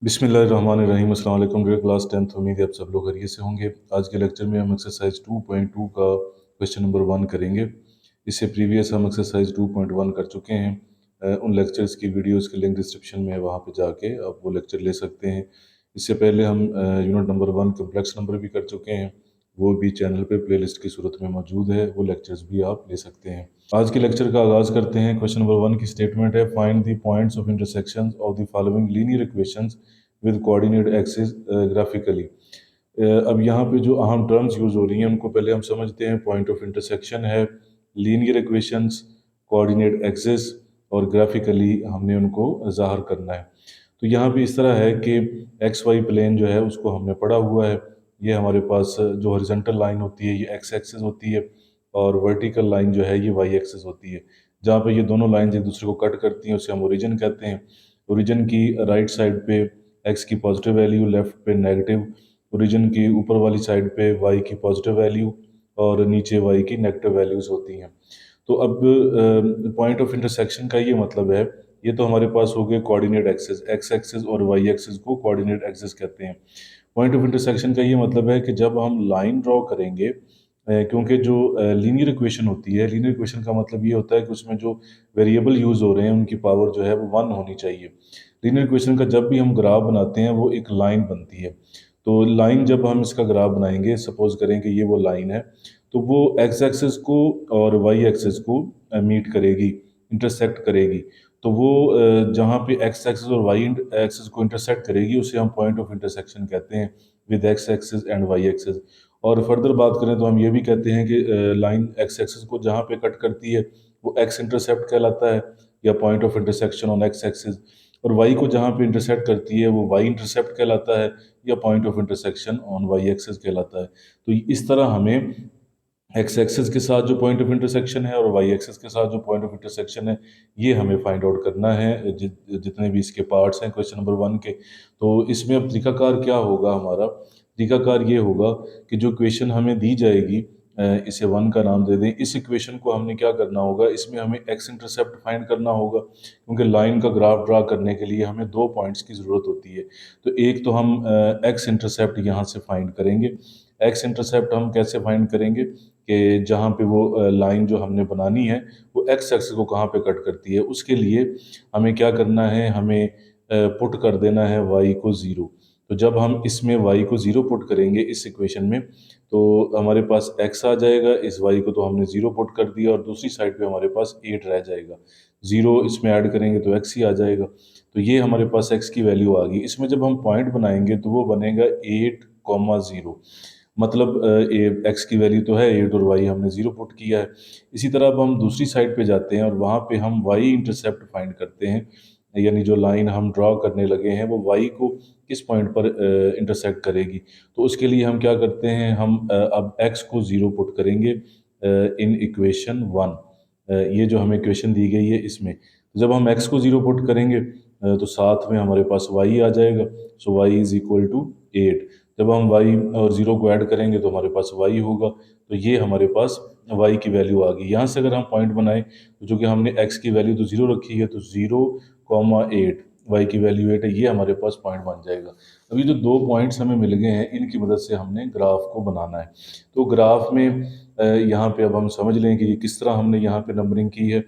बिस्मिल्लाहिर्रहमानिर्रहीम। अस्सलाम वालेकुम डियर क्लास 10th। उम्मीद है आप सब लोग खैरियत से होंगे। आज के लेक्चर में हम एक्सरसाइज 2.2 का क्वेश्चन नंबर 1 करेंगे। इससे प्रीवियस हम एक्सरसाइज 2.1 कर चुके हैं। उन लेक्चर्स की वीडियोस के लिंक डिस्क्रिप्शन में है, वहाँ पे जाके आप वो लेक्चर ले सकते हैं। इससे पहले हम यूनिट नंबर 1 कम्प्लेक्स नंबर भी कर चुके हैं, वो भी चैनल पे प्लेलिस्ट की सूरत में मौजूद है, वो लेक्चर्स भी आप ले सकते हैं। आज के लेक्चर का आगाज़ करते हैं। क्वेश्चन नंबर 1 की स्टेटमेंट है, find the points of intersection of the following linear equations with coordinate axis graphically. अब यहाँ पे जो अहम टर्म्स यूज़ हो रही हैं उनको पहले हम समझते हैं। पॉइंट ऑफ इंटरसेक्शन है, लीनियर इक्वेशंस, कोऑर्डिनेट एक्सिस और ग्राफिकली हमने उनको ज़ाहिर करना है। तो यहाँ पे इस तरह है कि एक्स वाई प्लेन जो है उसको हमने पढ़ा हुआ है। ये हमारे पास जो हॉरिजॉन्टल लाइन होती है ये एक्स एक्सिस होती है, और वर्टिकल लाइन जो है ये वाई एक्सिस होती है। जहाँ पे ये दोनों लाइंस एक दूसरे को कट करती हैं उसे हम ओरिजिन कहते हैं। ओरिजिन की राइट साइड पे एक्स की पॉजिटिव वैल्यू, लेफ्ट पे नेगेटिव। ओरिजिन की ऊपर वाली साइड पे वाई की पॉजिटिव वैल्यू और नीचे वाई की नेगेटिव वैल्यूज होती हैं। तो अब पॉइंट ऑफ इंटरसेक्शन का ये मतलब है, ये तो हमारे पास हो गए कोऑर्डिनेट एक्सिस, एक्स एक्सिस और वाई एक्सिस को कोऑर्डिनेट एक्सिस कहते हैं। पॉइंट ऑफ इंटरसेक्शन का ये मतलब है कि जब हम लाइन ड्रॉ करेंगे, क्योंकि जो लीनियर इक्वेशन होती है, लीनियर इक्वेशन का मतलब ये होता है कि उसमें जो वेरिएबल यूज़ हो रहे हैं उनकी पावर जो है वो 1 होनी चाहिए। लीनियर इक्वेशन का जब भी हम ग्राफ बनाते हैं वो एक लाइन बनती है। तो लाइन जब हम इसका ग्राफ बनाएंगे, सपोज करें कि ये वो लाइन है, तो वो एक्स एक्सिस को और वाई एक्सिस को मीट करेगी, इंटरसेक्ट करेगी। तो वो जहाँ पे एक्स एक्सिस और वाई एक्सिस को इंटरसेक्ट करेगी उसे हम पॉइंट ऑफ इंटरसेक्शन कहते हैं, with x axis and y axis. और फर्दर बात करें तो हम ये भी कहते हैं कि लाइन एक्स एक्सिस को जहाँ पे कट करती है वो एक्स इंटरसेप्ट कहलाता है, या point of intersection on x axis. और वाई को जहाँ पे इंटरसेक्ट करती है वो वाई इंटरसेप्ट कहलाता है, या point of intersection on Y axis कहलाता है। तो इस तरह हमें एक्स एक्सिस के साथ जो पॉइंट ऑफ इंटरसेक्शन है और वाई एक्सिस के साथ जो पॉइंट ऑफ इंटरसेक्शन है ये हमें फाइंड आउट करना है, जितने भी इसके पार्ट्स हैं क्वेश्चन नंबर 1 के। तो इसमें अब तरीकाकार क्या होगा हमारा? तरीकाकार ये होगा कि जो इक्वेशन हमें दी जाएगी, इसे 1 का नाम दे दें। इस इक्वेशन को हमने क्या करना होगा, इसमें हमें एक्स इंटरसेप्ट फाइंड करना होगा, क्योंकि लाइन का ग्राफ ड्रा करने के लिए हमें 2 पॉइंट्स की ज़रूरत होती है। तो एक तो हम एक्स इंटरसेप्ट यहाँ से फाइंड करेंगे। एक्स इंटरसेप्ट हम कैसे फाइंड करेंगे कि जहाँ पे वो लाइन जो हमने बनानी है वो एक्स एक्सिस को कहाँ पे कट करती है। उसके लिए हमें क्या करना है, हमें पुट कर देना है y को 0। तो जब हम इसमें y को 0 पुट करेंगे इस इक्वेशन में, तो हमारे पास x आ जाएगा। इस y को तो हमने 0 पुट कर दिया, और दूसरी साइड पे हमारे पास 8 रह जाएगा। 0 इसमें ऐड करेंगे तो x ही आ जाएगा। तो ये हमारे पास x की वैल्यू आ गई। इसमें जब हम पॉइंट बनाएंगे तो वो बनेगा 8,0। मतलब एक्स की वैल्यू तो है 8 और वाई हमने 0 पुट किया है। इसी तरह अब हम दूसरी साइड पे जाते हैं और वहाँ पे हम वाई इंटरसेप्ट फाइंड करते हैं, यानी जो लाइन हम ड्रॉ करने लगे हैं वो वाई को किस पॉइंट पर इंटरसेक्ट करेगी। तो उसके लिए हम क्या करते हैं, हम अब एक्स को 0 पुट करेंगे इन इक्वेशन 1। ये जो हमें इक्वेशन दी गई है इसमें, तो जब हम एक्स को 0 पुट करेंगे तो साथ में हमारे पास वाई आ जाएगा। सो वाई इज इक्वल टू 8। जब हम y और 0 को ऐड करेंगे तो हमारे पास y होगा। तो ये हमारे पास y की वैल्यू आ गई। यहाँ से अगर हम पॉइंट बनाएं तो जो कि हमने x की वैल्यू तो 0 रखी है, तो 0,8, y की वैल्यू 8 है, ये हमारे पास पॉइंट बन जाएगा। अब ये जो 2 पॉइंट्स हमें मिल गए हैं इनकी मदद से हमने ग्राफ को बनाना है। तो ग्राफ में यहाँ पे अब हम समझ लें कि ये किस तरह हमने यहाँ पे नंबरिंग की है।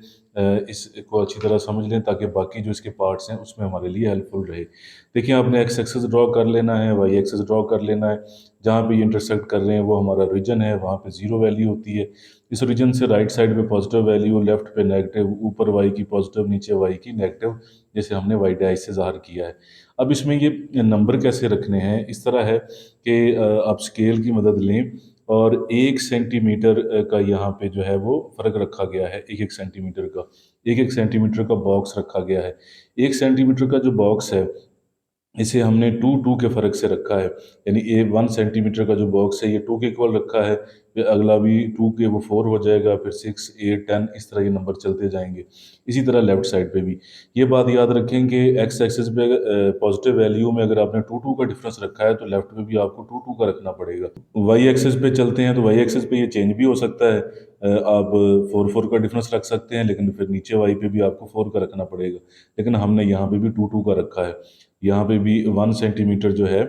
इसको अच्छी तरह समझ लें ताकि बाकी जो इसके पार्ट्स हैं उसमें हमारे लिए हेल्पफुल रहे। देखिए, आपने एक्स एक्सिस ड्रॉ कर लेना है, वाई एक्सिस ड्रॉ कर लेना है। जहाँ पे ये इंटरसेक्ट कर रहे हैं वो हमारा रीजन है, वहाँ पे 0 वैल्यू होती है। इस रीजन से राइट साइड पे पॉजिटिव वैल्यू, लेफ्ट पे नेगेटिव, ऊपर वाई की पॉजिटिव, नीचे वाई की नेगेटिव, जैसे हमने वाई डैश से ज़ाहिर किया है। अब इसमें ये नंबर कैसे रखने हैं, इस तरह है कि आप स्केल की मदद लें और 1 सेंटीमीटर का यहाँ पे जो है वो फ़र्क रखा गया है। एक एक सेंटीमीटर का, एक एक सेंटीमीटर का बॉक्स रखा गया है। 1 सेंटीमीटर का जो बॉक्स है इसे हमने 2 के फ़र्क से रखा है, यानी 1 सेंटीमीटर का जो बॉक्स है ये 2 के इक्वल रखा है। फिर अगला भी 2 के वो 4 हो जाएगा, फिर 6, 8, 10 इस तरह ये नंबर चलते जाएंगे। इसी तरह लेफ्ट साइड पे भी ये बात याद रखें कि एक्स एक्सिस पे पॉजिटिव वैल्यू में अगर आपने 2 का डिफरेंस रखा है तो लेफ्ट पे भी आपको 2 का रखना पड़ेगा। वाई एक्सिस पे चलते हैं तो वाई एक्सिस पे ये चेंज भी हो सकता है। आप 4 का डिफरेंस रख सकते हैं, लेकिन फिर नीचे वाई पे भी आपको 4 का रखना पड़ेगा। लेकिन हमने यहाँ पे भी 2 का रखा है। यहाँ पे भी 1 सेंटीमीटर जो है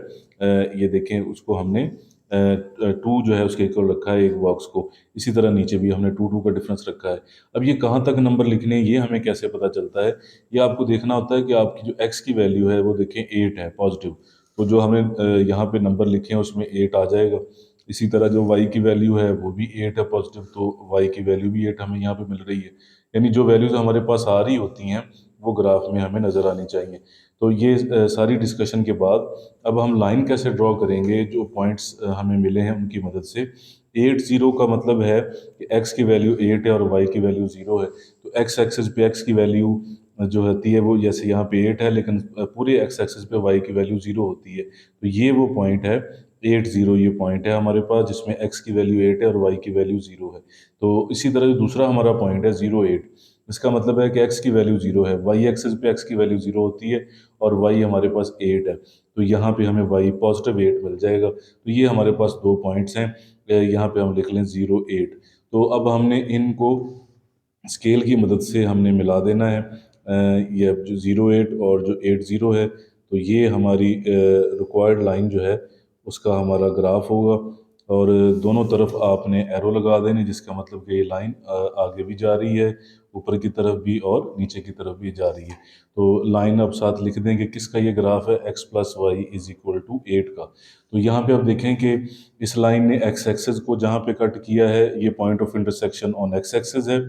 ये देखें उसको हमने 2 जो है उसके इक्वल रखा है एक बॉक्स को। इसी तरह नीचे भी हमने 2 2 का डिफरेंस रखा है। अब ये कहाँ तक नंबर लिखने हैं ये हमें कैसे पता चलता है? ये आपको देखना होता है कि आपकी जो x की वैल्यू है वो देखें 8 है पॉजिटिव। तो जो हमें यहाँ पे नंबर लिखे हैं उसमें 8 आ जाएगा। इसी तरह जो y की वैल्यू है वो भी 8 है पॉजिटिव, तो y की वैल्यू भी 8 हमें यहाँ पे मिल रही है। यानी जो वैल्यूज़ हमारे पास आ रही होती हैं वो ग्राफ में हमें नज़र आनी चाहिए। तो ये सारी डिस्कशन के बाद अब हम लाइन कैसे ड्रॉ करेंगे जो पॉइंट्स हमें मिले हैं उनकी मदद से। 8 0 का मतलब है कि x की वैल्यू 8 है और y की वैल्यू 0 है। तो x एक्सिस पे x की वैल्यू जो होती है वो जैसे यहाँ पे 8 है, लेकिन पूरे x एक्सिस पे y की वैल्यू 0 होती है। तो ये वो पॉइंट है 8 0, ये पॉइंट है हमारे पास जिसमें x की वैल्यू 8 है और y की वैल्यू 0 है। तो इसी तरह जो दूसरा हमारा पॉइंट है 0 8, इसका मतलब है कि x की वैल्यू 0 है, y एक्सिस पे x की वैल्यू 0 होती है और y हमारे पास 8 है। तो यहाँ पे हमें y पॉजिटिव 8 मिल जाएगा। तो ये हमारे पास दो पॉइंट्स हैं, यहाँ पे हम लिख लें 0 8। तो अब हमने इनको स्केल की मदद से हमने मिला देना है। ये अब जो 0 8 और जो 8 0 है, तो ये हमारी रिक्वायर्ड लाइन जो है उसका हमारा ग्राफ होगा। और दोनों तरफ आपने एरो लगा देने, जिसका मतलब कि ये लाइन आगे भी जा रही है, ऊपर की तरफ भी और नीचे की तरफ भी जा रही है। तो लाइन अब साथ लिख देंगे किसका ये ग्राफ है, x plus y is equal to 8 का। तो यहाँ पे आप देखें कि इस लाइन ने x एक्सेस को जहाँ पे कट किया है ये point of intersection on x axis है,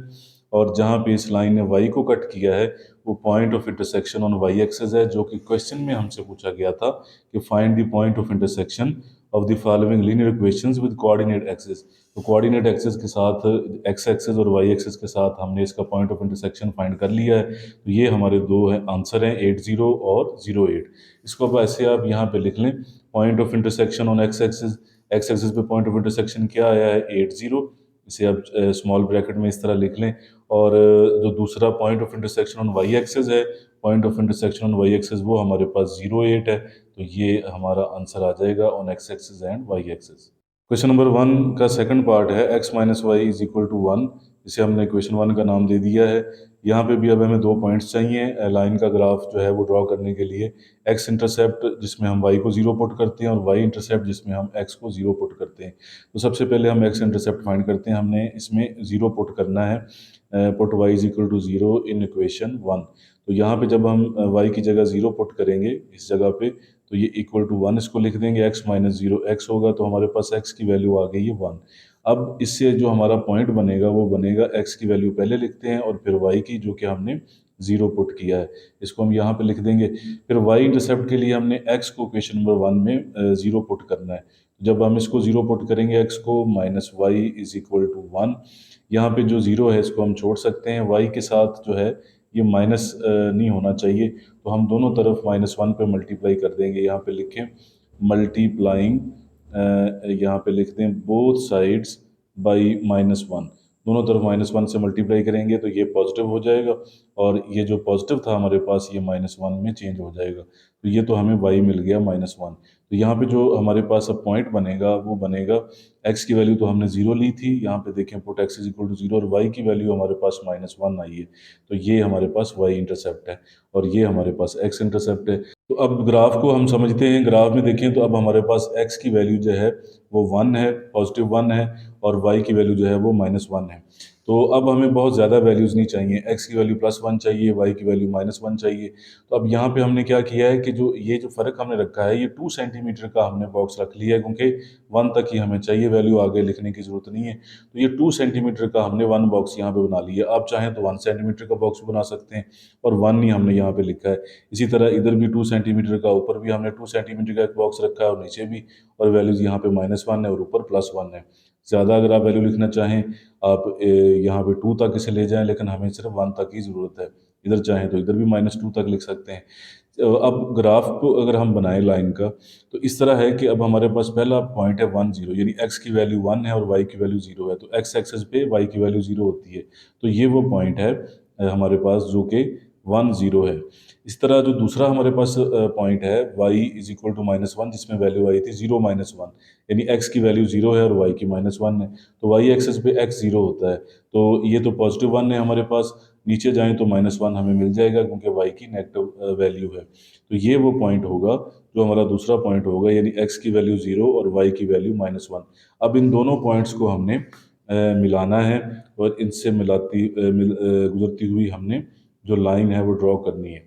और जहाँ पे इस लाइन ने y को कट किया है वो point of intersection on y axis है, जो कि क्वेश्चन में हमसे पूछा गया था कि find the point of intersection of the following linear equations with coordinate axis. तो कोऑर्डिनेट एक्सिस के साथ x एक्सिस और y एक्सिस के साथ हमने इसका पॉइंट ऑफ इंटरसेक्शन फाइंड कर लिया है। तो ये हमारे दो है आंसर हैं 8 0 और 0 8। इसको अब ऐसे आप यहाँ पे लिख लें, point of intersection on x axis पे पॉइंट ऑफ इंटरसेक्शन क्या आया है 8 0। इसे आप स्मॉल ब्रैकेट में इस तरह लिख लें। और जो दूसरा point of intersection on Y axis है, point of intersection on Y axis वो हमारे पास 0 8 है। तो ये हमारा आंसर आ जाएगा on x axis and y axis. Question number 1 का सेकंड पार्ट है x minus y is equal to 1। इसे हमने क्वेश्चन 1 का नाम दे दिया है। यहाँ पे भी अब हमें दो पॉइंट्स चाहिए लाइन का ग्राफ जो है वो ड्रॉ करने के लिए। x इंटरसेप्ट जिसमें हम y को 0 पुट करते हैं और y इंटरसेप्ट जिसमें हम x को 0 पुट करते हैं। तो सबसे पहले हम x इंटरसेप्ट फाइंड करते हैं। हमने इसमें 0 पुट करना है, put y is equal to 0 in equation 1। तो यहाँ पे जब हम y की जगह 0 पुट करेंगे इस जगह पे, तो ये इक्वल टू 1 इसको लिख देंगे, x माइनस 0 x होगा, तो हमारे पास x की वैल्यू आ गई है 1। अब इससे जो हमारा पॉइंट बनेगा वो बनेगा, x की वैल्यू पहले लिखते हैं और फिर y की, जो कि हमने 0 पुट किया है, इसको हम यहाँ पे लिख देंगे। फिर y इंटरसेप्ट के लिए हमने x को क्वेश्चन नंबर 1 में 0 पुट करना है। जब हम इसको 0 पुट करेंगे x को, minus y is equal to 1। यहाँ पे जो 0 है इसको हम छोड़ सकते हैं, y के साथ जो है ये माइनस नहीं होना चाहिए, तो हम दोनों तरफ -1 पे मल्टीप्लाई कर देंगे। यहाँ पे लिखें मल्टीप्लाइंग, यहाँ पे लिख दें बोथ साइड्स बाई -1। दोनों तरफ -1 से मल्टीप्लाई करेंगे तो ये पॉजिटिव हो जाएगा, और ये जो पॉजिटिव था हमारे पास ये -1 में चेंज हो जाएगा। तो ये तो हमें y मिल गया -1। तो यहाँ पे जो हमारे पास अब पॉइंट बनेगा वो बनेगा, x की वैल्यू तो हमने 0 ली थी, यहाँ पे देखें put x is equal to 0, और y की वैल्यू हमारे पास -1 आई है। तो ये हमारे पास y इंटरसेप्ट है और ये हमारे पास x इंटरसेप्ट है। तो अब ग्राफ को हम समझते हैं। ग्राफ में देखें तो अब हमारे पास x की वैल्यू जो है वो 1 है, पॉजिटिव 1 है, और y की वैल्यू जो है वो -1 है। तो अब हमें बहुत ज़्यादा वैल्यूज़ नहीं चाहिए, x की वैल्यू +1 चाहिए, y की वैल्यू -1 चाहिए। तो अब यहाँ पे हमने क्या किया है कि जो फ़र्क हमने रखा है ये 2 सेंटीमीटर का हमने बॉक्स रख लिया है, क्योंकि 1 तक ही हमें चाहिए वैल्यू, आगे लिखने की ज़रूरत नहीं है। तो ये 2 सेंटीमीटर का हमने 1 बॉक्स यहाँ पे बना लिया। आप चाहें तो 1 सेंटीमीटर का बॉक्स बना सकते हैं, और 1 ही हमने यहाँ पे लिखा है। इसी तरह इधर भी 2 सेंटीमीटर का, ऊपर भी हमने 2 सेंटीमीटर का एक बॉक्स रखा है और नीचे भी, और वैल्यूज़ यहाँ पे -1 है और ऊपर +1 है। ज़्यादा अगर आप वैल्यू लिखना चाहें आप यहाँ पे 2 तक इसे ले जाएं, लेकिन हमें सिर्फ 1 तक ही ज़रूरत है। इधर चाहें तो इधर भी -2 तक लिख सकते हैं। अब ग्राफ को अगर हम बनाएं लाइन का, तो इस तरह है कि अब हमारे पास पहला पॉइंट है 1 0, यानी x की वैल्यू 1 है और y की वैल्यू 0 है। तो x एक्सिस पे y की वैल्यू 0 होती है। तो ये वो पॉइंट है हमारे पास जो कि 1 0 है। इस तरह जो दूसरा हमारे पास पॉइंट है y इज इक्वल टू -1, जिसमें वैल्यू आई थी 0 -1, यानी x की वैल्यू 0 है और y की -1 है, तो y एक्सेस पे x 0 होता है। तो ये तो पॉजिटिव 1 है हमारे पास, नीचे जाएं तो -1 हमें मिल जाएगा क्योंकि y की नेगेटिव वैल्यू है। तो ये वो पॉइंट होगा जो हमारा दूसरा पॉइंट होगा, यानी x की वैल्यू 0 और y की वैल्यू -1। अब इन दोनों पॉइंट्स को हमने मिलाना है और इनसे गुजरती हुई हमने जो लाइन है वो ड्रॉ करनी है।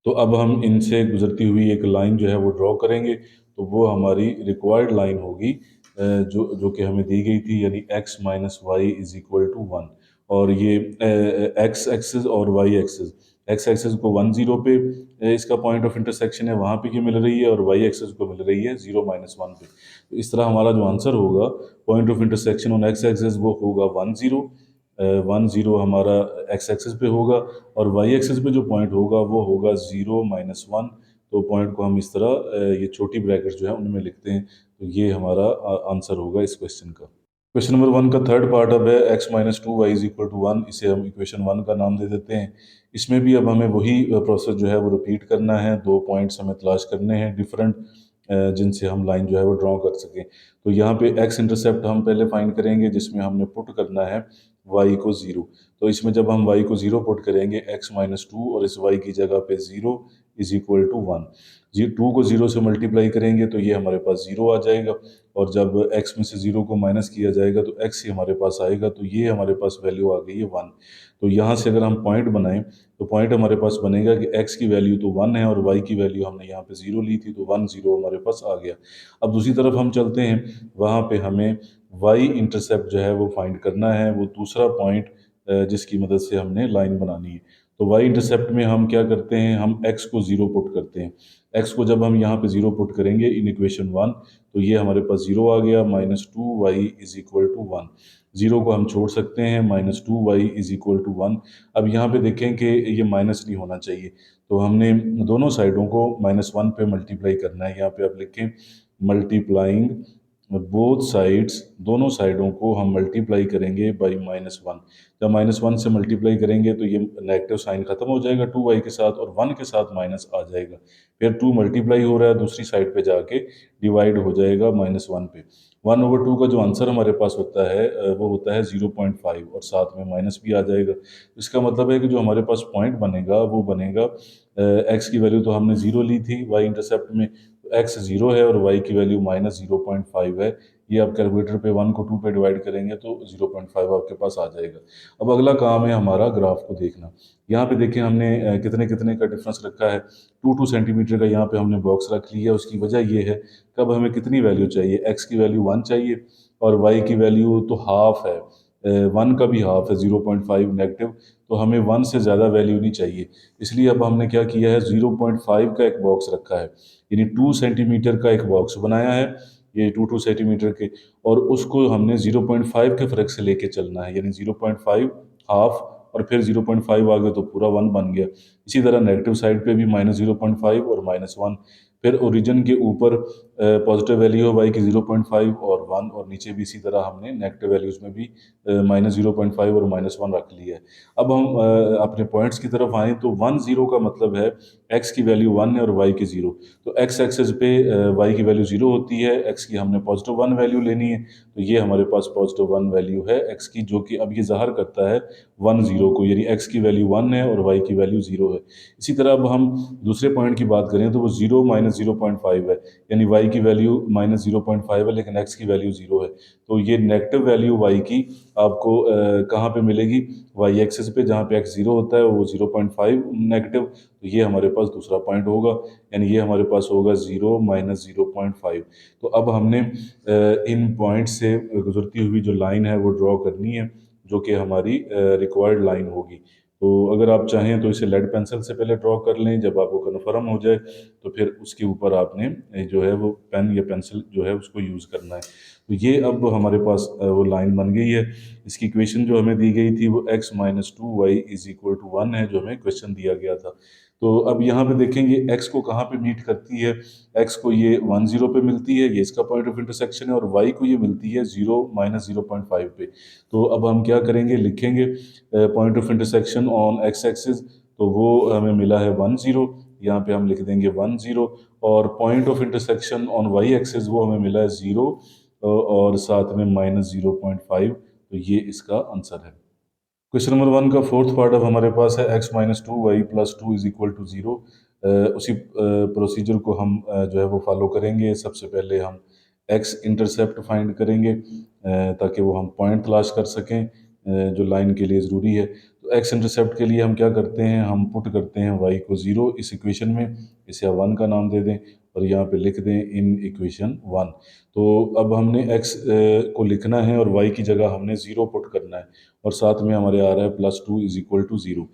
तो अब हम इनसे गुजरती हुई एक लाइन जो है वो ड्रॉ करेंगे, तो वो हमारी रिक्वायर्ड लाइन होगी जो जो कि हमें दी गई थी, यानी x minus y is equal to 1। और ये x एक्सेस और y एक्सेस, x एक्सेस को 1 0 पे इसका पॉइंट ऑफ इंटरसेक्शन है, वहाँ पे ये मिल रही है, और y एक्सेस को मिल रही है 0 -1 पे। तो इस तरह हमारा जो आंसर होगा point of intersection on x axis वो होगा 1 0। 1 0 हमारा x एक्सेस पे होगा, और वाई एक्सिस पे जो पॉइंट होगा वो होगा 0 -1। तो पॉइंट को हम इस तरह ये छोटी ब्रैकेट जो है उनमें लिखते हैं। तो ये हमारा आंसर होगा इस क्वेश्चन का। क्वेश्चन नंबर 1 का थर्ड पार्ट अब है x-2y इज इक्वल टू 1। इसे हम इक्वेशन 1 का नाम दे देते हैं। इसमें भी अब हमें वही प्रोसेस जो है वो रिपीट करना है। दो पॉइंट्स हमें तलाश करने हैं डिफरेंट, जिनसे हम लाइन जो है वो ड्रॉ कर सकें। तो यहाँ पे x इंटरसेप्ट हम पहले फाइंड करेंगे, जिसमें हमने पुट करना है y को 0। तो इसमें जब हम y को 0 पुट करेंगे, x-2 और इस y की जगह पे 0 इज इक्वल टू 1। जी 2 को 0 से मल्टीप्लाई करेंगे तो ये हमारे पास 0 आ जाएगा, और जब x में से 0 को माइनस किया जाएगा तो x ही हमारे पास आएगा, तो ये हमारे पास वैल्यू आ गई है 1। तो यहाँ से अगर हम पॉइंट बनाएं तो पॉइंट हमारे पास बनेगा कि x की वैल्यू तो 1 है और y की वैल्यू हमने यहाँ पे 0 ली थी, तो 1 0 हमारे पास आ गया। अब दूसरी तरफ हम चलते हैं, वहाँ पे हमें y इंटरसेप्ट जो है वो फाइंड करना है, वो दूसरा पॉइंट जिसकी मदद से हमने लाइन बनानी है। तो y इंटरसेप्ट में हम क्या करते हैं, हम x को 0 पुट करते हैं। x को जब हम यहाँ पे 0 पुट करेंगे इन इक्वेशन 1, तो ये हमारे पास 0 आ गया, -2y इज इक्वल टू 1। 0 को हम छोड़ सकते हैं, -2y इज इक्वल टू 1। अब यहाँ पे देखें कि ये माइनस नहीं होना चाहिए, तो हमने दोनों साइडों को -1 पे मल्टीप्लाई करना है। यहाँ पे आप लिखें मल्टीप्लाइंग बोथ साइड्स, दोनों साइडों को हम मल्टीप्लाई करेंगे बाई -1। जब -1 से मल्टीप्लाई करेंगे तो ये नेगेटिव साइन खत्म हो जाएगा 2y के साथ, और 1 के साथ माइनस आ जाएगा। फिर 2 मल्टीप्लाई हो रहा है, दूसरी साइड पे जाके डिवाइड हो जाएगा -1 पे। 1/2 का जो आंसर हमारे पास होता है वो होता है 0.5, और साथ में माइनस भी आ जाएगा। इसका मतलब है कि जो हमारे पास पॉइंट बनेगा वो बनेगा, एक्स की वैल्यू तो हमने 0 ली थी वाई इंटरसेप्ट में, एक्स 0 है और वाई की वैल्यू -0.5 है। ये आप कैलकुलेटर पे 1 को 2 पे डिवाइड करेंगे तो 0.5 आपके पास आ जाएगा। अब अगला काम है हमारा ग्राफ को देखना। यहाँ पे देखें हमने कितने कितने का डिफरेंस रखा है। 2 सेंटीमीटर का यहाँ पे हमने बॉक्स रख लिया। उसकी वजह ये है कि अब हमें कितनी वैल्यू चाहिए, एक्स की वैल्यू 1 चाहिए और वाई की वैल्यू तो हाफ है, 1 का भी हाफ है 0.5 नेगेटिव, तो हमें 1 से ज़्यादा वैल्यू नहीं चाहिए। इसलिए अब हमने क्या किया है, 0.5 का एक बॉक्स रखा है, यानी 2 सेंटीमीटर का एक बॉक्स बनाया है, ये 2 सेंटीमीटर के, और उसको हमने 0.5 के फ़र्क से लेके चलना है, यानी 0.5 हाफ और फिर 0.5 आ गया तो पूरा 1 बन गया। इसी तरह नेगेटिव साइड पे भी -0.5 और -1, फिर ओरिजिन के ऊपर पॉजिटिव वैल्यू है वाई की 0.5 और 1, और नीचे भी इसी तरह हमने नेगेटिव वैल्यूज में भी -0.5 और -1 रख लिया है। अब हम अपने पॉइंट्स की तरफ आएँ तो 1 0 का मतलब है एक्स की वैल्यू 1 है और वाई की 0। तो एक्स एक्सेस पे वाई की वैल्यू 0 होती है, एक्स की हमने +1 वैल्यू लेनी है, तो ये हमारे पास +1 वैल्यू है एक्स की, जो कि अब ये ज़ाहिर करता है 1 0 को, यानी एक्स की वैल्यू 1 है और वाई की वैल्यू 0 है। इसी तरह अब हम दूसरे पॉइंट की बात करें तो वो 0 -0.5 है, यानी वाई की वैल्यू -0.5 है लेकिन एक्स की वैल्यू 0 है। तो ये नेगेटिव वैल्यू वाई की आपको कहाँ पे मिलेगी, वाई एक्सिस पे, जहाँ पे एक्स 0 होता है वो 0.5 नेगेटिव, तो ये हमारे पास दूसरा पॉइंट होगा, यानी ये हमारे पास होगा 0 -0.5। तो अब हमने इन पॉइंट से गुजरती हुई जो लाइन है वो ड्रॉ करनी है, जो कि हमारी रिक्वायर्ड लाइन होगी। तो अगर आप चाहें तो इसे लेड पेंसिल से पहले ड्रॉ कर लें, जब आपको कन्फर्म हो जाए तो फिर उसके ऊपर आपने जो है वो पेन या पेंसिल जो है उसको यूज़ करना है। तो ये अब हमारे पास वो लाइन बन गई है। इसकी इक्वेशन जो हमें दी गई थी वो x-2y इज इक्वल टू 1 है, जो हमें क्वेश्चन दिया गया था। तो अब यहाँ पे देखेंगे x को कहाँ पे मीट करती है, x को ये 1 0 पे मिलती है, ये इसका पॉइंट ऑफ इंटरसेक्शन है, और y को ये मिलती है 0 -0.5 पे। तो अब हम क्या करेंगे, लिखेंगे point of intersection on x axis. तो वो हमें मिला है 10, यहाँ पे हम लिख देंगे 10। और point of intersection on Y axis वो हमें मिला है 0 और साथ में -0.5, तो ये इसका आंसर है। क्वेश्चन नंबर 1 का फोर्थ पार्ट अब हमारे पास है x-2y+2 इज इक्वल टू 0। उसी प्रोसीजर को हम जो है वो फॉलो करेंगे। सबसे पहले हम x इंटरसेप्ट फाइंड करेंगे ताकि वो हम पॉइंट तलाश कर सकें जो लाइन के लिए ज़रूरी है। तो x इंटरसेप्ट के लिए हम क्या करते हैं, हम पुट करते हैं y को 0 इस इक्वेशन में, इसे आप 1 का नाम दे दें और यहाँ पे लिख दें इन इक्वेशन 1। तो अब हमने x को लिखना है और y की जगह हमने 0 पुट करना है और साथ में हमारे आ रहा है +2 इज इक्वल टू 0।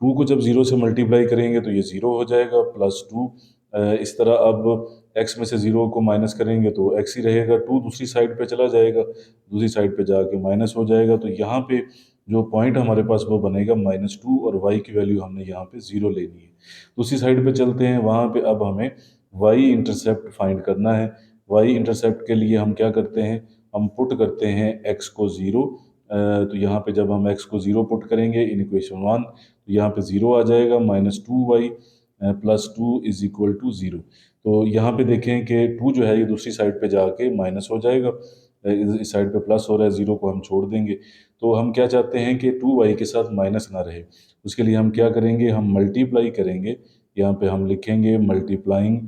2 को जब 0 से मल्टीप्लाई करेंगे तो ये 0 हो जाएगा +2। इस तरह अब x में से 0 को माइनस करेंगे तो x ही रहेगा, 2 दूसरी साइड पे चला जाएगा, दूसरी साइड पे जाके माइनस हो जाएगा। तो यहाँ पे जो पॉइंट हमारे पास वो बनेगा -2 और y की वैल्यू हमने यहाँ पे 0 लेनी है। दूसरी साइड पे चलते हैं, वहाँ पे अब हमें y इंटरसेप्ट फाइंड करना है। y इंटरसेप्ट के लिए हम क्या करते हैं, हम पुट करते हैं x को 0। तो यहाँ पे जब हम x को 0 पुट करेंगे इन इक्वेशन 1 तो यहाँ पे 0 आ जाएगा, -2y +2 इज इक्वल टू 0। तो यहाँ पे देखें कि 2 जो है ये दूसरी साइड पे जाके माइनस हो जाएगा, इस साइड पे प्लस हो रहा है, 0 को हम छोड़ देंगे। तो हम क्या चाहते हैं कि 2y के साथ माइनस ना रहे, उसके लिए हम क्या करेंगे, हम मल्टीप्लाई करेंगे। यहाँ पे हम लिखेंगे मल्टीप्लाइंग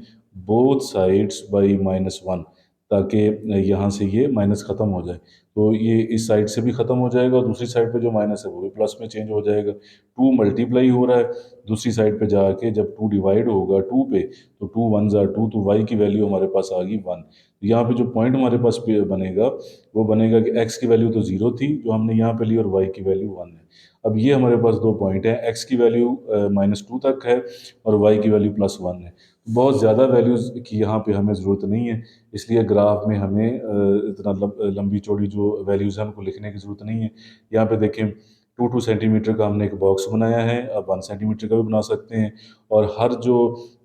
बोथ साइड्स बाई -1 ताकि यहाँ से ये माइनस ख़त्म हो जाए। तो ये इस साइड से भी ख़त्म हो जाएगा और दूसरी साइड पे जो माइनस है वो भी प्लस में चेंज हो जाएगा। 2 मल्टीप्लाई हो रहा है, दूसरी साइड पे जाके जब 2 डिवाइड होगा 2 पे तो 2 1 ज़ा 2, तो y की वैल्यू हमारे पास आ गई 1। तो यहाँ पे जो पॉइंट हमारे पास बनेगा वो बनेगा कि x की वैल्यू तो 0 थी जो हमने यहाँ पे ली और y की वैल्यू 1 है। अब ये हमारे पास दो पॉइंट हैं, x की वैल्यू -2 तक है और y की वैल्यू +1 है। बहुत ज़्यादा वैल्यूज़ की यहाँ पे हमें ज़रूरत नहीं है, इसलिए ग्राफ में हमें इतना लंबी चौड़ी जो वैल्यूज़ हैं उनको लिखने की ज़रूरत नहीं है। यहाँ पे देखें 2 सेंटीमीटर का हमने एक बॉक्स बनाया है, अब 1 सेंटीमीटर का भी बना सकते हैं और हर जो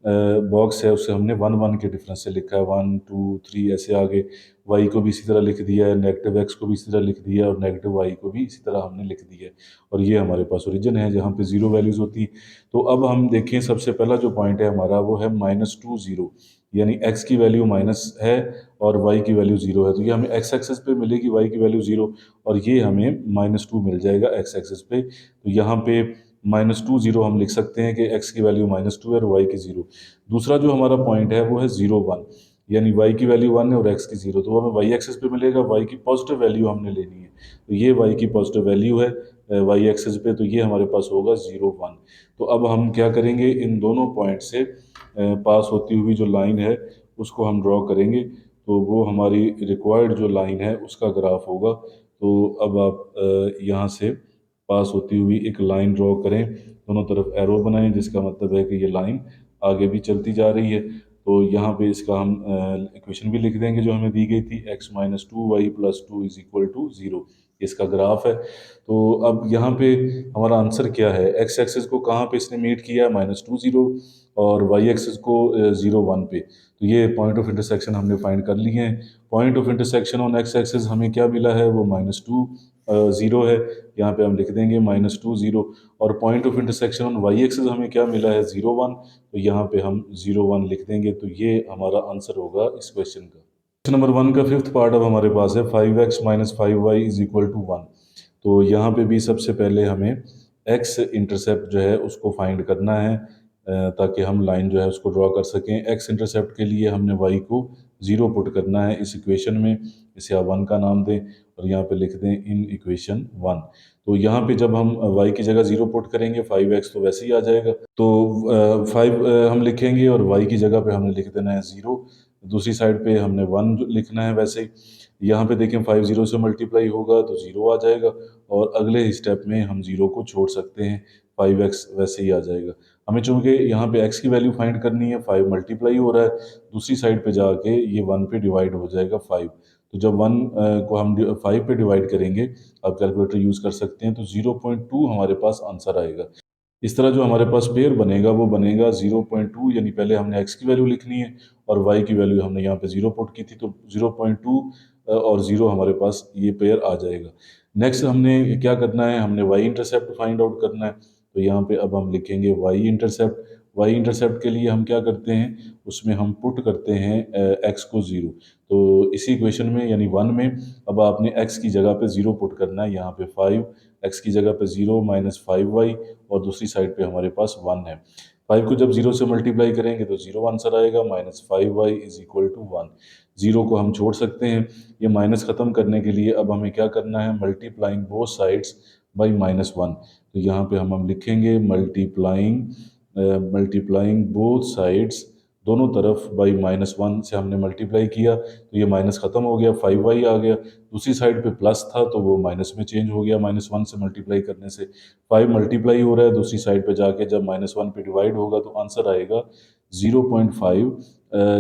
बॉक्स है उसे हमने 1 1 के डिफरेंस से लिखा है, 1 2 3 ऐसे आगे। वाई को भी इसी तरह लिख दिया है, नेगेटिव एक्स को भी इसी तरह लिख दिया है और नेगेटिव वाई को भी इसी तरह हमने लिख दिया है। और ये हमारे पास ओरिजिन है जहाँ पे 0 वैल्यूज़ होती है। तो अब हम देखें सबसे पहला जो पॉइंट है हमारा वो है -2 0, यानी x की वैल्यू माइनस है और y की वैल्यू 0 है। तो ये हमें x एक्सेस पे मिलेगी y की वैल्यू 0 और ये हमें -2 मिल जाएगा x एक्सेस पे। तो यहाँ पे -2 0 हम लिख सकते हैं कि x की वैल्यू -2 है और y की 0। दूसरा जो हमारा पॉइंट है वो है 0 1, यानी y की वैल्यू 1 है और x की 0, तो हमें y एक्सेस पे मिलेगा, y की पॉजिटिव वैल्यू हमने लेनी है। तो ये y की पॉजिटिव वैल्यू है y एक्सेस पे, तो ये हमारे पास होगा 0 1। तो अब हम क्या करेंगे, इन दोनों पॉइंट से पास होती हुई जो लाइन है उसको हम ड्रॉ करेंगे, तो वो हमारी रिक्वायर्ड जो लाइन है उसका ग्राफ होगा। तो अब आप यहाँ से पास होती हुई एक लाइन ड्रॉ करें, दोनों तरफ एरो बनाएं, जिसका मतलब है कि ये लाइन आगे भी चलती जा रही है। तो यहाँ पे इसका हम इक्वेशन भी लिख देंगे जो हमें दी गई थी, x-2y+2 इज इक्वल टू 0, इसका ग्राफ है। तो अब यहाँ पे हमारा आंसर क्या है, एक्स एक्सिस को कहाँ पे इसने मीट किया, -2 0 और वाई एक्सिस को 0 1 पे। तो ये पॉइंट ऑफ इंटरसेक्शन हमने फाइंड कर लिए हैं। Point of intersection on x axis हमें क्या मिला है, वो -2 0 है, यहाँ पे हम लिख देंगे -2 0। और point of intersection on Y axis हमें क्या मिला है, 0 1, तो यहाँ पे हम 0 1 लिख देंगे। तो ये हमारा आंसर होगा इस क्वेश्चन का। क्वेश्चन नंबर 1 का फिफ्थ पार्ट अब हमारे पास है 5x-5y इज इक्वल टू 1। तो यहाँ पे भी सबसे पहले हमें x इंटरसेप्ट जो है उसको फाइंड करना है ताकि हम लाइन जो है उसको ड्रॉ कर सकें। x इंटरसेप्ट के लिए हमने y को 0 पुट करना है इस इक्वेशन में, इसे आप 1 का नाम दें और यहाँ पे लिख दें इन इक्वेशन 1। तो यहाँ पे जब हम y की जगह 0 पुट करेंगे 5x तो वैसे ही आ जाएगा, तो 5 हम लिखेंगे और y की जगह पे हमने लिख देना है 0, दूसरी साइड पे हमने 1 लिखना है वैसे ही। यहाँ पे देखें 5 0 से मल्टीप्लाई होगा तो 0 आ जाएगा और अगले स्टेप में हम 0 को छोड़ सकते हैं, 5x वैसे ही आ जाएगा। हमें चूंकि यहाँ पे x की वैल्यू फाइंड करनी है, 5 मल्टीप्लाई हो रहा है, दूसरी साइड पे जाके ये 1 पे डिवाइड हो जाएगा 5। तो जब 1 को हम 5 पे डिवाइड करेंगे, आप कैलकुलेटर यूज़ कर सकते हैं, तो 0.2 हमारे पास आंसर आएगा। इस तरह जो हमारे पास पेयर बनेगा वो बनेगा 0.2, यानी पहले हमने x की वैल्यू लिखनी है और y की वैल्यू हमने यहाँ पे 0 पुट की थी, तो 0.2 और 0 हमारे पास ये पेयर आ जाएगा। नेक्स्ट हमने क्या करना है, हमने y इंटरसेप्ट फाइंड आउट करना है। तो यहाँ पे अब हम लिखेंगे वाई इंटरसेप्ट। वाई इंटरसेप्ट के लिए हम क्या करते हैं, उसमें हम पुट करते हैं एक्स को 0। तो इसी इक्वेशन में यानी 1 में अब आपने एक्स की जगह पे 0 पुट करना है। यहाँ पे 5, एक्स की जगह पे 0 माइनस 5y, और दूसरी साइड पे हमारे पास 1 है। 5 को जब 0 से मल्टीप्लाई करेंगे तो 0 आंसर आएगा, minus 5y is equal to 1। 0 को हम छोड़ सकते हैं। ये माइनस ख़त्म करने के लिए अब हमें क्या करना है, मल्टीप्लाइंग बोथ साइड्स बाई -1। तो यहाँ पे हम लिखेंगे मल्टीप्लाइंग बोथ साइड्स, दोनों तरफ बाई -1 से हमने मल्टीप्लाई किया तो ये माइनस ख़त्म हो गया, 5y आ गया। दूसरी साइड पे प्लस था तो वो माइनस में चेंज हो गया, -1 से मल्टीप्लाई करने से 5 मल्टीप्लाई हो रहा है, दूसरी साइड पे जाके जब -1 पे डिवाइड होगा तो आंसर आएगा 0.5,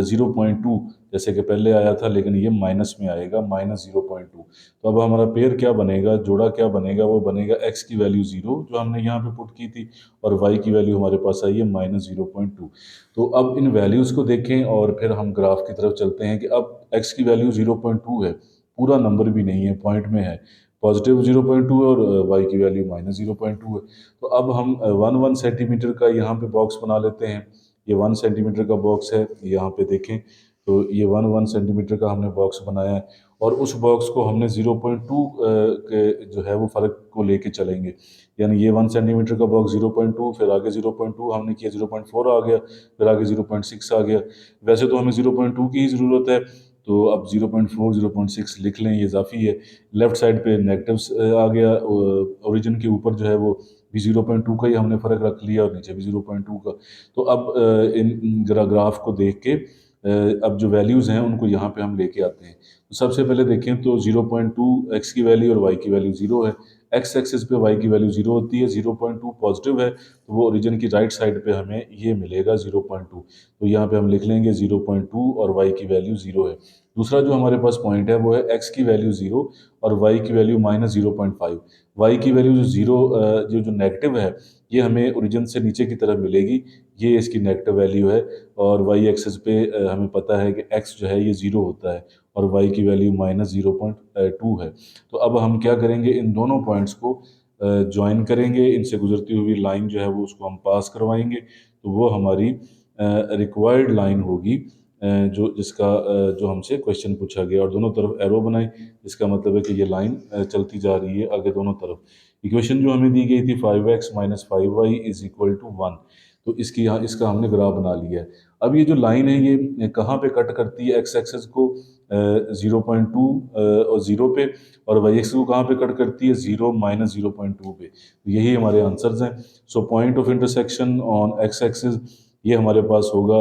0.2 जैसे कि पहले आया था, लेकिन ये माइनस में आएगा, -0.2। तो अब हमारा पेयर क्या बनेगा, जोड़ा क्या बनेगा, वो बनेगा x की वैल्यू 0 जो हमने यहाँ पे पुट की थी, और y की वैल्यू हमारे पास आई है -0.2। तो अब इन वैल्यूज़ को देखें और फिर हम ग्राफ की तरफ चलते हैं कि अब x की वैल्यू 0.2 है, पूरा नंबर भी नहीं है, पॉइंट में है, पॉजिटिव 0.2 है, और y की वैल्यू -0.2 है। तो अब हम 1 सेंटीमीटर का यहाँ पे बॉक्स बना लेते हैं। ये 1 सेंटीमीटर का बॉक्स है, यहाँ पे देखें तो ये 1 सेंटीमीटर का हमने बॉक्स बनाया है, और उस बॉक्स को हमने 0.2 के जो है वो फ़र्क को लेके चलेंगे। यानी ये 1 सेंटीमीटर का बॉक्स 0.2, फिर आगे 0.2 हमने किया, 0.4 आ गया, फिर आगे 0.6 आ गया। वैसे तो हमें 0.2 की ही ज़रूरत है, तो अब 0.4 0.6 लिख लें, ये इजाफी है। लेफ्ट साइड पे नेगेटिव आ गया, ओरिजिन के ऊपर जो है वो भी 0.2 का ही हमने फ़र्क रख लिया, और नीचे भी 0.2 का। तो अब इन ग्राफ को देख के अब जो वैल्यूज़ हैं उनको यहाँ पे हम लेके आते हैं। तो सबसे पहले देखें तो 0.2 एक्स की वैल्यू और वाई की वैल्यू 0 है। एक्स एक्सिस पे वाई की वैल्यू 0 होती है, 0.2 पॉजिटिव है, तो वो ओरिजिन की राइट साइड पे हमें ये मिलेगा 0.2। तो यहाँ पे हम लिख लेंगे 0.2 और वाई की वैल्यू 0 है। दूसरा जो हमारे पास पॉइंट है वो है एक्स की वैल्यू 0 और वाई की वैल्यू -0.5। वाई की वैल्यू जो 0 जो नेगेटिव है, ये हमें ओरिजिन से नीचे की तरफ मिलेगी, ये इसकी नेगेटिव वैल्यू है। और वाई एक्सिस पे हमें पता है कि एक्स जो है ये 0 होता है, और वाई की वैल्यू -0.2 है। तो अब हम क्या करेंगे, इन दोनों पॉइंट्स को ज्वाइन करेंगे, इनसे गुजरती हुई लाइन जो है वो उसको हम पास करवाएंगे, तो वो हमारी रिक्वायर्ड लाइन होगी, जो हमसे क्वेश्चन पूछा गया। और दोनों तरफ एरो बनाएं, इसका मतलब है कि ये लाइन चलती जा रही है आगे दोनों तरफ। इक्वेशन जो हमें दी गई थी 5x - 5y is equal to 1, तो इसका हमने ग्राफ बना लिया है। अब ये जो लाइन है ये कहाँ पे कट करती है, एक्स एक्सेस को 0.2 और 0 पे, और वाई एक्सेस को कहाँ पे कट करती है, 0 - 0.2 पे। तो यही हमारे आंसर्स हैं। So point of intersection on x axis ये हमारे पास होगा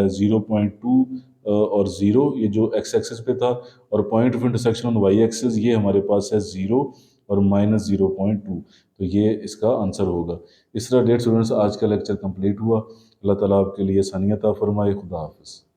0.2 और 0, ये जो एक्स एक्सिस पे था, और point of intersection on Y axis ये हमारे पास है 0 और -0.2। तो ये इसका आंसर होगा। इस तरह डेट स्टूडेंट्स आज का लेक्चर कंप्लीट हुआ। अल्लाह ताला आपके लिए आसानियत फरमाए। खुदा हाफिज़।